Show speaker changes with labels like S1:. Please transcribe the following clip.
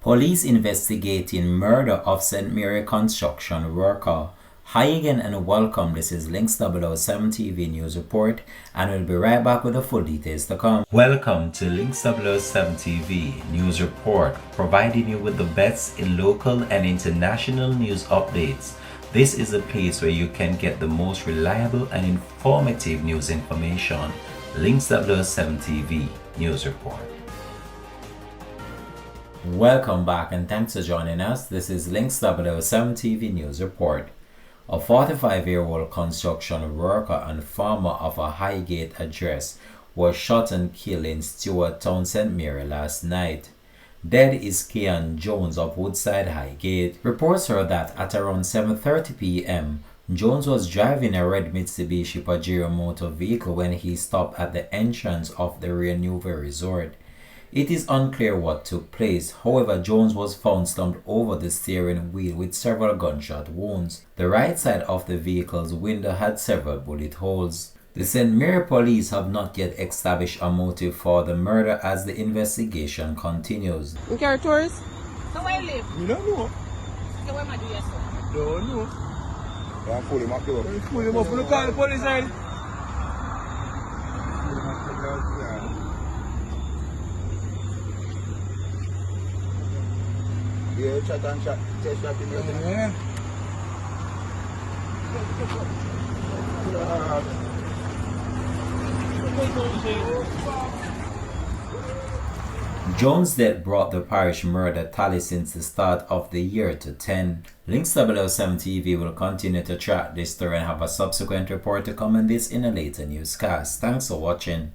S1: Police investigating murder of St. Mary construction worker. Hi again and welcome. This is Links 007 TV News Report, and we'll be right back with the full details to come. Welcome to Links 007 TV News Report, providing you with the best in local and international news updates. This is a place where you can get the most reliable and informative news information. Links 007 TV News Report. Welcome back and thanks for joining us. This is Links 007 TV News Report. A 45-year-old construction worker and farmer of a Highgate address was shot and killed in Stewart Town, St. Mary last night. Dead is Kean Jones of Woodside Highgate. Reports are that at around 7:30 p.m., Jones was driving a red Mitsubishi Pajero motor vehicle when he stopped at the entrance of the Renewal Resort. It is unclear what took place. However, Jones was found slumped over the steering wheel with several gunshot wounds. The right side of the vehicle's window had several bullet holes. The St. Mary police have not yet established a motive for the murder as the investigation continues.
S2: You carry tourists?
S3: So where you live?
S4: You don't know.
S3: So where am I doing so?
S4: Don't know.
S5: I'm fully marked up.
S4: Pull him up. Look at the police side.
S5: Yeah, chat and chat. Test shot in your
S4: Yeah.
S1: Jones' death brought the parish murder tally since the start of the year to 10. Links 007 TV will continue to track this story and have a subsequent report to come on this in a later newscast. Thanks for watching.